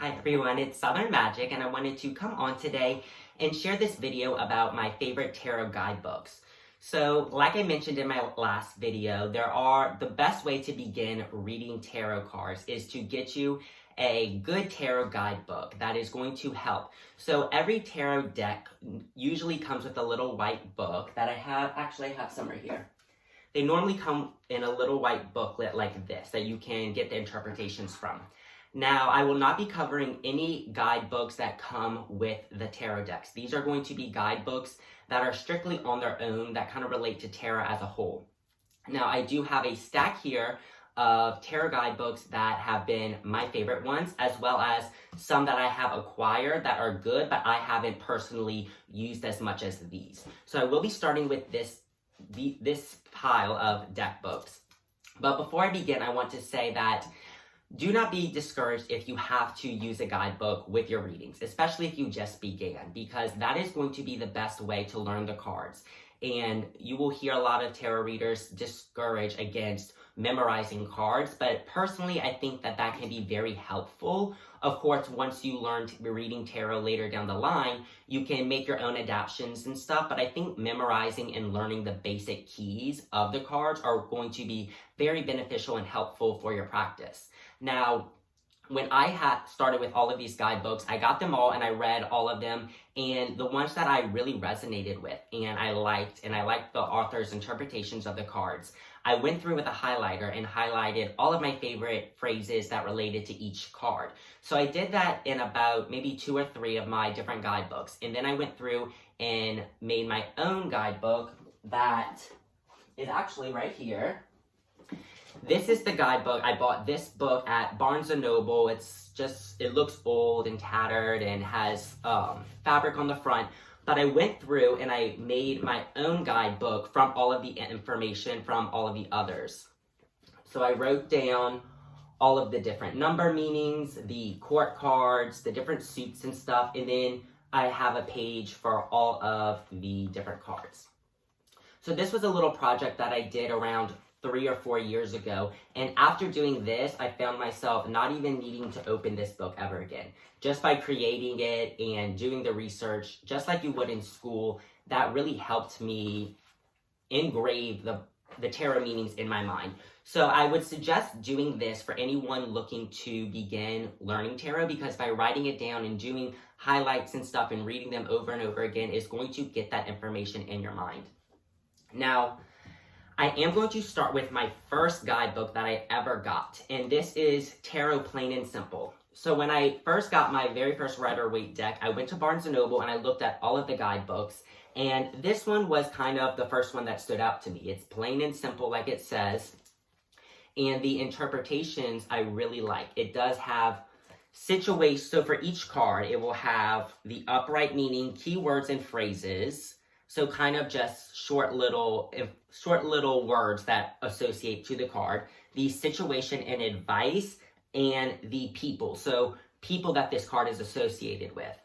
Hi everyone, it's Southern Magic and I wanted to come on today and share this video about my favorite tarot guidebooks. So like I mentioned in my last video, the best way to begin reading tarot cards is to get you a good tarot guidebook that is going to help. So every tarot deck usually comes with a little white book that I have some right here. They normally come in a little white booklet like this that you can get the interpretations from. Now, I will not be covering any guidebooks that come with the tarot decks. These are going to be guidebooks that are strictly on their own that kind of relate to tarot as a whole. Now, I do have a stack here of tarot guidebooks that have been my favorite ones, as well as some that I have acquired that are good, but I haven't personally used as much as these. So I will be starting with this pile of deck books. But before I begin, I want to say that do not be discouraged if you have to use a guidebook with your readings, especially if you just began, because that is going to be the best way to learn the cards. And you will hear a lot of tarot readers discourage against memorizing cards, but personally, I think that can be very helpful. Of course, once you learn reading tarot later down the line, you can make your own adaptations and stuff, but I think memorizing and learning the basic keys of the cards are going to be very beneficial and helpful for your practice. Now, when I had started with all of these guidebooks, I got them all and I read all of them, and the ones that I really resonated with and I liked the author's interpretations of the cards, I went through with a highlighter and highlighted all of my favorite phrases that related to each card. So I did that in about maybe 2 or 3 of my different guidebooks, and then I went through and made my own guidebook that is actually right here. This is the guidebook. I bought this book at Barnes & Noble. It looks old and tattered and has fabric on the front. But I went through and I made my own guidebook from all of the information from all of the others. So I wrote down all of the different number meanings, the court cards, the different suits and stuff. And then I have a page for all of the different cards. So this was a little project that I did around 3 or 4 years ago, and after doing this, I found myself not even needing to open this book ever again. Just by creating it and doing the research, just like you would in school, that really helped me engrave the tarot meanings in my mind. So I would suggest doing this for anyone looking to begin learning tarot, because by writing it down and doing highlights and stuff and reading them over and over again is going to get that information in your mind. Now, I am going to start with my first guidebook that I ever got, and this is Tarot Plain and Simple. So when I first got my very first Rider-Waite deck, I went to Barnes & Noble and I looked at all of the guidebooks, and this one was kind of the first one that stood out to me. It's plain and simple like it says, and the interpretations I really like. It does have situations, so for each card, it will have the upright meaning, keywords and phrases. So kind of just short little words that associate to the card, the situation and advice, and the people. So people that this card is associated with.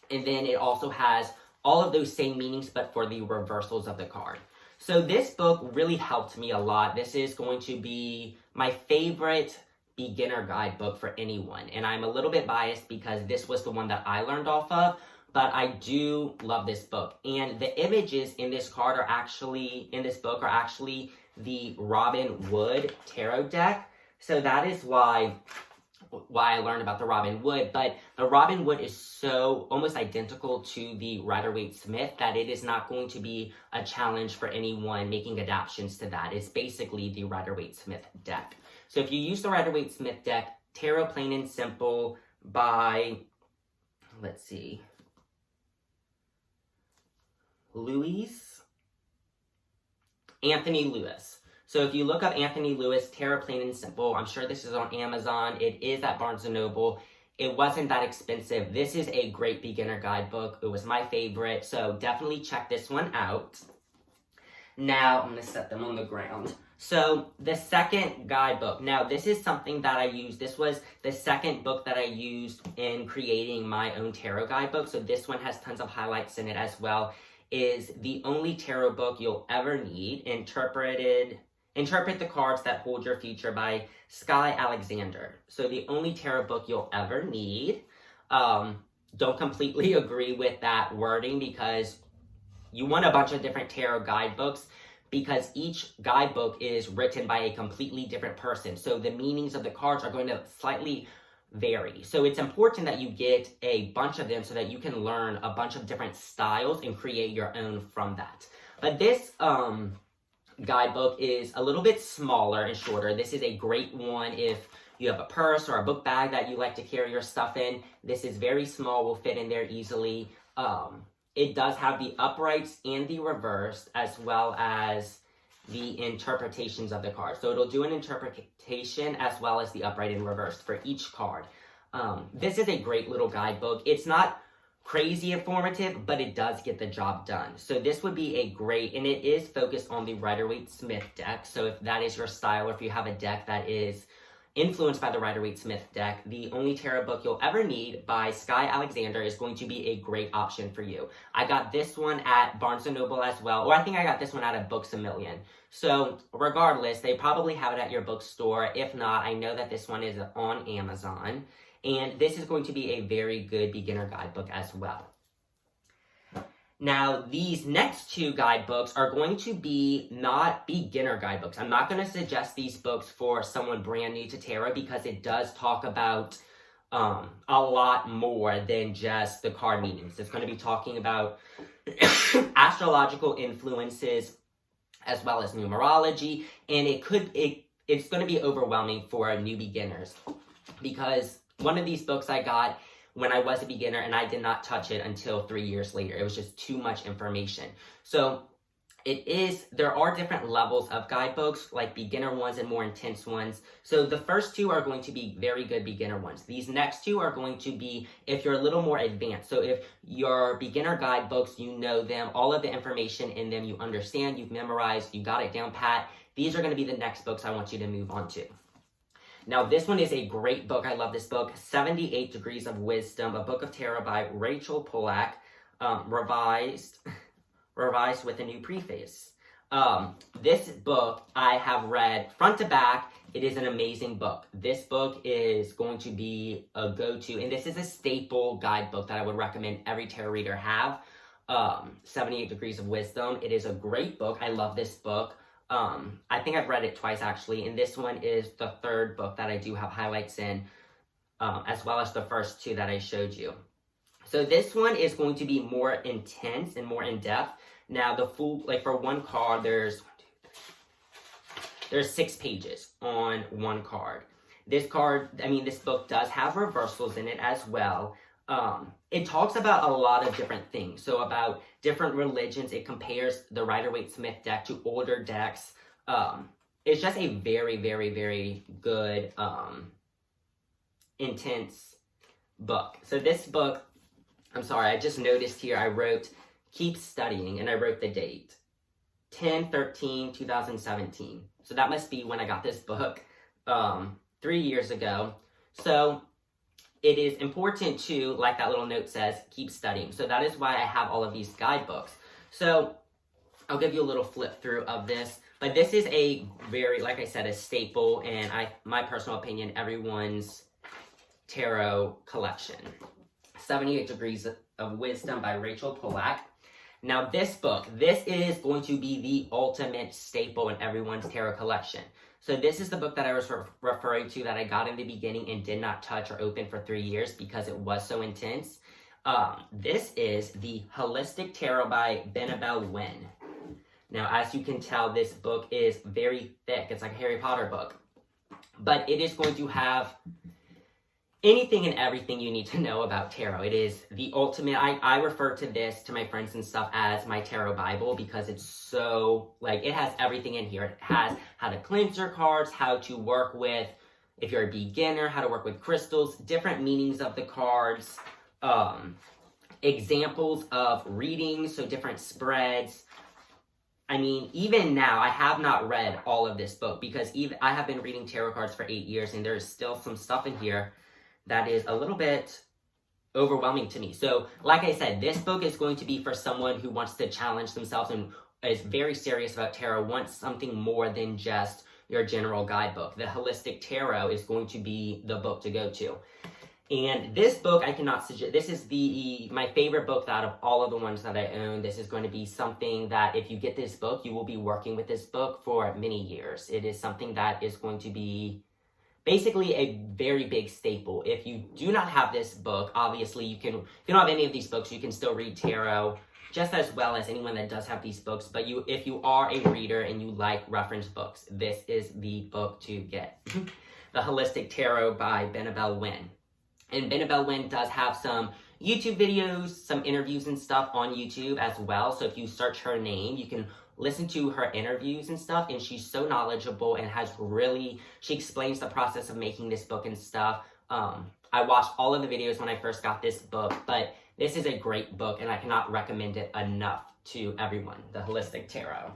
And then it also has all of those same meanings, but for the reversals of the card. So this book really helped me a lot. This is going to be my favorite beginner guidebook for anyone. And I'm a little bit biased because this was the one that I learned off of. But I do love this book. And the images in this book are actually the Robin Wood tarot deck. So that is why I learned about the Robin Wood. But the Robin Wood is so almost identical to the Rider-Waite Smith that it is not going to be a challenge for anyone making adaptations to that. It's basically the Rider-Waite Smith deck. So if you use the Rider-Waite Smith deck, Tarot Plain and Simple by, let's see, Anthony Lewis. So if you look up Anthony Lewis, Tarot Plain and Simple, I'm sure this is on Amazon. It is at Barnes & Noble. It wasn't that expensive. This is a great beginner guidebook. It was my favorite, so definitely check this one out. Now, I'm going to set them on the ground. So the second guidebook. Now, this is something that I used. This was the second book that I used in creating my own tarot guidebook. So this one has tons of highlights in it as well. Is the only tarot book you'll ever need, interpreted Interpret the Cards That Hold Your Future by Skye Alexander. So the only tarot book you'll ever need. Don't completely agree with that wording because you want a bunch of different tarot guidebooks because each guidebook is written by a completely different person. So the meanings of the cards are going to slightly vary. So it's important that you get a bunch of them so that you can learn a bunch of different styles and create your own from that. But this guidebook is a little bit smaller and shorter. This is a great one if you have a purse or a book bag that you like to carry your stuff in. This is very small, will fit in there easily. It does have the uprights and the reversed, as well as the interpretations of the card. So it'll do an interpretation as well as the upright and reversed for each card. This is a great little guidebook. It's not crazy informative, but it does get the job done. So this would be a great, and it is focused on the Rider-Waite-Smith deck. So if that is your style, or if you have a deck that is influenced by the Rider-Waite-Smith deck, the only tarot book you'll ever need by Skye Alexander is going to be a great option for you. I got this one at Barnes & Noble as well, or I think I got this one out of Books A Million. So regardless, they probably have it at your bookstore. If not, I know that this one is on Amazon. And this is going to be a very good beginner guidebook as well. Now, these next two guidebooks are going to be not beginner guidebooks. I'm not going to suggest these books for someone brand new to tarot because it does talk about a lot more than just the card meanings. It's going to be talking about astrological influences as well as numerology, and it's going to be overwhelming for new beginners because one of these books I got when I was a beginner, and I did not touch it until 3 years later. It was just too much information. So there are different levels of guidebooks, like beginner ones and more intense ones. So the first two are going to be very good beginner ones. These next two are going to be if you're a little more advanced. So if your beginner guidebooks, you know them, all of the information in them you understand, you've memorized, you got it down pat, these are going to be the next books I want you to move on to. Now, this one is a great book. I love this book, 78 Degrees of Wisdom, a book of tarot by Rachel Pollack, revised with a new preface. This book I have read front to back. It is an amazing book. This book is going to be a go-to, and this is a staple guidebook that I would recommend every tarot reader have. 78 Degrees of Wisdom. It is a great book. I love this book. I think I've read it twice actually, and this one is the third book that I do have highlights in, as well as the first two that I showed you. So this one is going to be more intense and more in-depth. Now the full, like for one card, there's 6 pages on one card. This book does have reversals in it as well. It talks about a lot of different things. So about different religions, it compares the Rider-Waite-Smith deck to older decks. It's just a very, very, very good, intense book. So this book, I'm sorry, I just noticed here I wrote, keep studying, and I wrote the date, 10/13/2017. So that must be when I got this book, 3 years ago. So it is important to, like that little note says, keep studying. So that is why I have all of these guidebooks. So I'll give you a little flip through of this. But this is a very, like I said, a staple, and my personal opinion, everyone's tarot collection. 78 Degrees of Wisdom by Rachel Pollack. Now this book, this is going to be the ultimate staple in everyone's tarot collection. So this is the book that I was referring to that I got in the beginning and did not touch or open for 3 years because it was so intense. This is the Holistic Tarot by Benebell. Now, as you can tell, this book is very thick. It's like a Harry Potter book. But it is going to have anything and everything you need to know about tarot. It is the ultimate. I refer to this to my friends and stuff as my tarot Bible because it's so, like, it has everything in here. It has how to cleanse your cards, how to work with, if you're a beginner, how to work with crystals, different meanings of the cards, examples of readings, so different spreads. I mean, even now, I have not read all of this book because I have been reading tarot cards for 8 years and there's still some stuff in here that is a little bit overwhelming to me. So, like I said, this book is going to be for someone who wants to challenge themselves is very serious about tarot wants something more than just your general guidebook. The Holistic Tarot is going to be the book to go to. And this book, I cannot suggest, this is my favorite book out of all of the ones that I own. This is going to be something that if you get this book, you will be working with this book for many years. It is something that is going to be basically a very big staple. If you do not have this book, obviously if you don't have any of these books, you can still read tarot just as well as anyone that does have these books. But if you are a reader and you like reference books, this is the book to get. The Holistic Tarot by Benebell Wynn. And Benebell Wynn does have some YouTube videos, some interviews and stuff on YouTube as well. So if you search her name, you can listen to her interviews and stuff. And she's so knowledgeable and she explains the process of making this book and stuff. I watched all of the videos when I first got this book, but this is a great book and I cannot recommend it enough to everyone, The Holistic Tarot.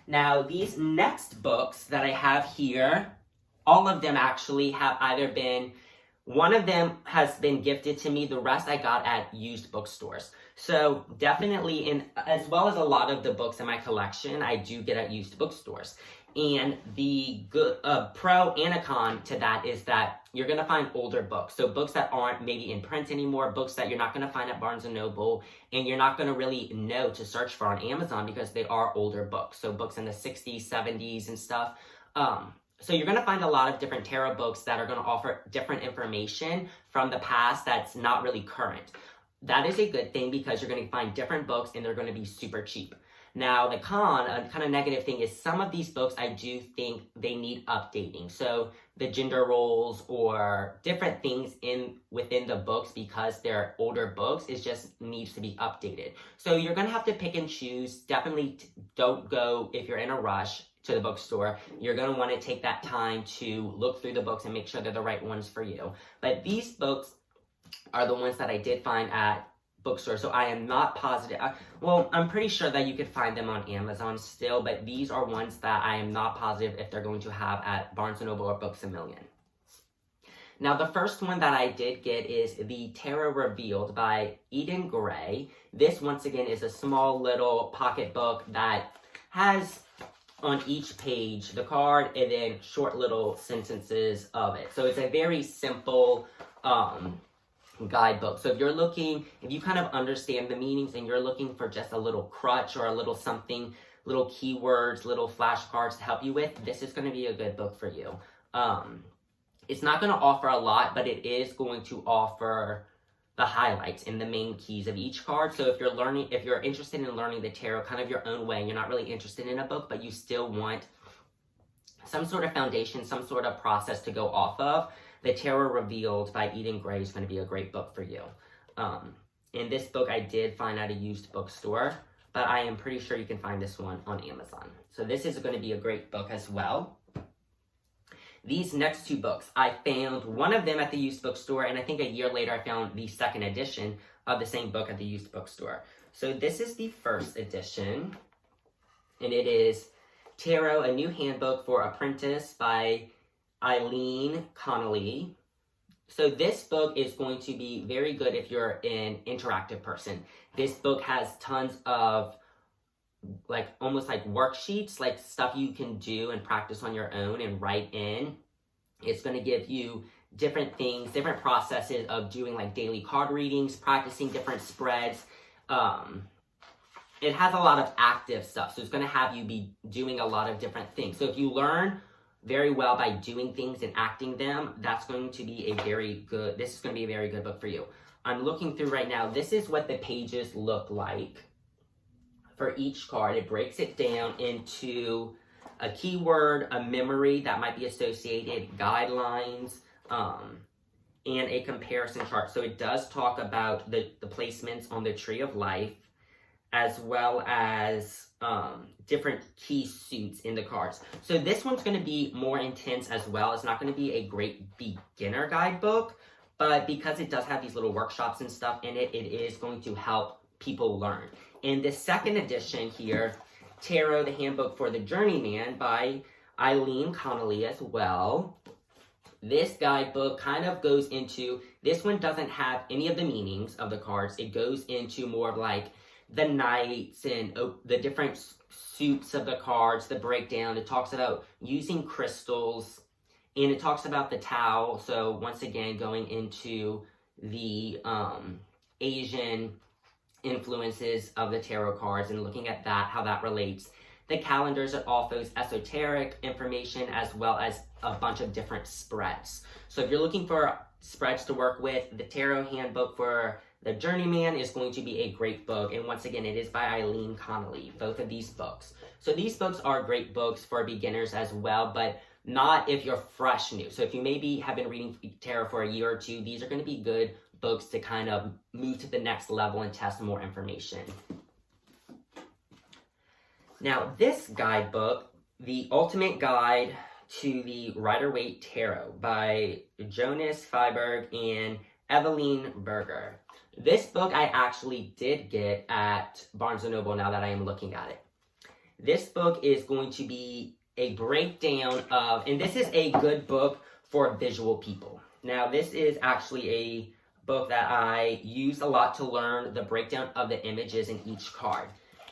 Now, these next books that I have here, all of them actually have either been, one of them has been gifted to me, the rest I got at used bookstores. So definitely, as well as a lot of the books in my collection, I do get at used bookstores. And the good pro and a con to that is that you're going to find older books. So books that aren't maybe in print anymore, books that you're not going to find at Barnes & Noble, and you're not going to really know to search for on Amazon because they are older books. So books in the 60s, 70s and stuff. So you're going to find a lot of different tarot books that are going to offer different information from the past that's not really current. That is a good thing because you're going to find different books and they're going to be super cheap. Now, the con, a kind of negative thing, is some of these books I do think they need updating. So the gender roles or different things within the books, because they're older books, it just needs to be updated. So you're going to have to pick and choose. Definitely don't go, if you're in a rush, to the bookstore. You're going to want to take that time to look through the books and make sure they're the right ones for you. But these books are the ones that I did find at bookstores, so I am not positive. Well, I'm pretty sure that you could find them on Amazon still, but these are ones that I am not positive if they're going to have at Barnes & Noble or Books A Million. Now, the first one that I did get is The Tarot Revealed by Eden Gray. This, once again, is a small little pocket book that has on each page the card and then short little sentences of it. So it's a very simple guidebook. So if you kind of understand the meanings and you're looking for just a little crutch or a little something, little keywords, little flashcards to help you with, this is going to be a good book for you. It's not going to offer a lot, but it is going to offer the highlights and the main keys of each card. So if you're interested in learning the tarot kind of your own way, and you're not really interested in a book, but you still want some sort of foundation, some sort of process to go off of, The Tarot Revealed by Eden Gray is going to be a great book for you. And this book I did find at a used bookstore, but I am pretty sure you can find this one on Amazon. So this is going to be a great book as well. These next two books, I found one of them at the used bookstore, and I think a year later I found the second edition of the same book at the used bookstore. So this is the first edition, and it is Tarot, A New Handbook for Apprentice by Eileen, Connolly. So this book is going to be very good if you're an interactive person. This book has tons of almost like worksheets, like stuff you can do and practice on your own and write in. It's going to give you different things, different processes of doing like daily card readings, practicing different spreads. It has a lot of active stuff, so it's going to have you be doing a lot of different things. So if you learn very well by doing things and acting them, this is going to be a very good book for you. I'm looking through right now. This is what the pages look like for each card. It breaks it down into a keyword, a memory that might be associated, guidelines, and a comparison chart. So it does talk about the placements on the Tree of Life, as well as different key suits in the cards. So this one's going to be more intense as well. It's not going to be a great beginner guidebook, but because it does have these little workshops and stuff in it, it is going to help people learn. In the second edition here, Tarot, the Handbook for the Journeyman by Eileen, Connolly as well. This guidebook kind of goes into, this one doesn't have any of the meanings of the cards. It goes into more of like the knights and the different suits of the cards, the breakdown. It talks about using crystals, and it talks about the Tao. So once again, going into the Asian influences of the tarot cards and looking at that, how that relates. The calendars are offers esoteric information as well as a bunch of different spreads. So if you're looking for spreads to work with, the Tarot Handbook for the Journeyman is going to be a great book. And once again, it is by Eileen Connolly, both of these books. So these books are great books for beginners as well, but not if you're fresh new. So if you maybe have been reading tarot for a year or two, these are going to be good books to kind of move to the next level and test more information. Now, this guidebook, The Ultimate Guide to the Rider-Waite Tarot by Johannes, Fiebig, and Evelin Berger. This book I actually did get at Barnes & Noble now that I am looking at it. This book is going to be a breakdown of, and this is a good book for visual people. Now, this is actually a book that I use a lot to learn the breakdown of the images in each card.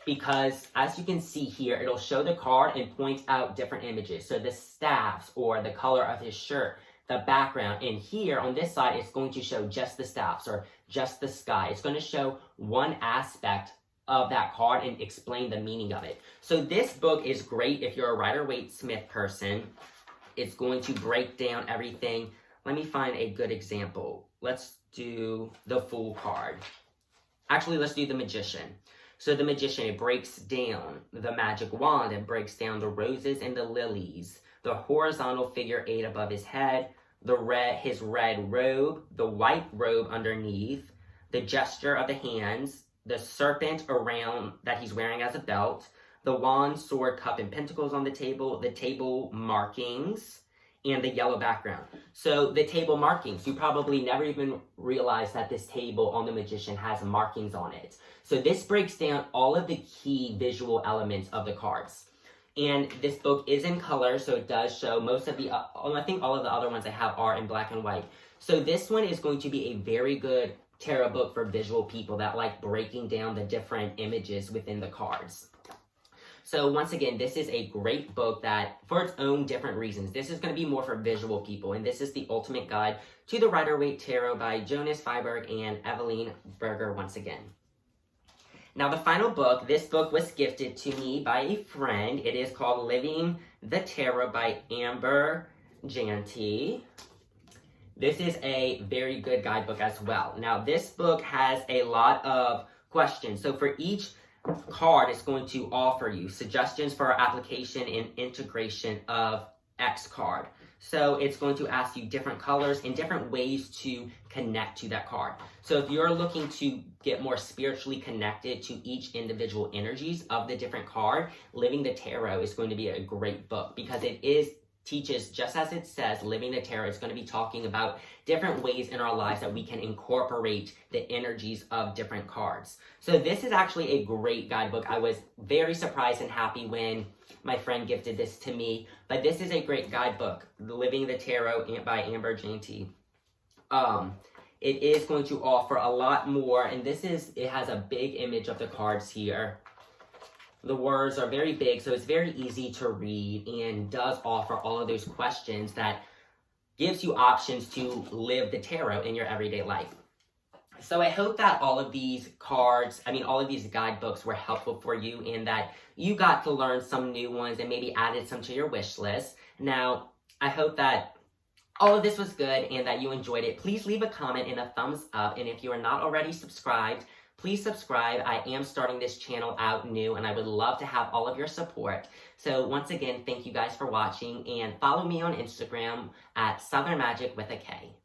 Because as you can see here, it'll show the card and point out different images. So the staffs or the color of his shirt, the background. And here on this side, it's going to show just the staffs or just the sky. It's going to show one aspect of that card and explain the meaning of it. So this book is great if you're a Rider-Waite Smith person. It's going to break down everything. Let me find a good example. Let's do the Fool card. Actually, let's do the Magician. So the Magician, it breaks down the magic wand. It breaks down the roses and the lilies, the horizontal figure 8 above his head, his red robe, the white robe underneath, the gesture of the hands, the serpent around that he's wearing as a belt, the wand, sword, cup, and pentacles on the table markings, and the yellow background. So the table markings, you probably never even realized that this table on the Magician has markings on it. So this breaks down all of the key visual elements of the cards. And this book is in color, so it does show most of the, I think all of the other ones I have are in black and white. So this one is going to be a very good tarot book for visual people that like breaking down the different images within the cards. So once again, this is a great book that, for its own different reasons, this is going to be more for visual people. And this is The Ultimate Guide to the Rider-Waite Tarot by Johannes, Fiebig, and Evelin Berger once again. Now the final book, this book was gifted to me by a friend. It is called Living the Tarot by Amber Jayanti. This is a very good guidebook as well. Now this book has a lot of questions. So for each card, it's going to offer you suggestions for application and integration of X card. So it's going to ask you different colors and different ways to connect to that card. So if you're looking to get more spiritually connected to each individual energies of the different card, Living the Tarot is going to be a great book because it teaches, just as it says, Living the Tarot is going to be talking about different ways in our lives that we can incorporate the energies of different cards. So this is actually a great guidebook. I was very surprised and happy when my friend gifted this to me, but this is a great guidebook, Living the Tarot by Amber Jayanti. It is going to offer a lot more, and it has a big image of the cards here. The words are very big, so it's very easy to read and does offer all of those questions that gives you options to live the tarot in your everyday life. So I hope that all of these guidebooks were helpful for you and that you got to learn some new ones and maybe added some to your wish list. Now, I hope that all of this was good and that you enjoyed it. Please leave a comment and a thumbs up, and if you are not already subscribed, please subscribe. I am starting this channel out new, and I would love to have all of your support. So once again, thank you guys for watching, and follow me on Instagram at Southern Magick with a K.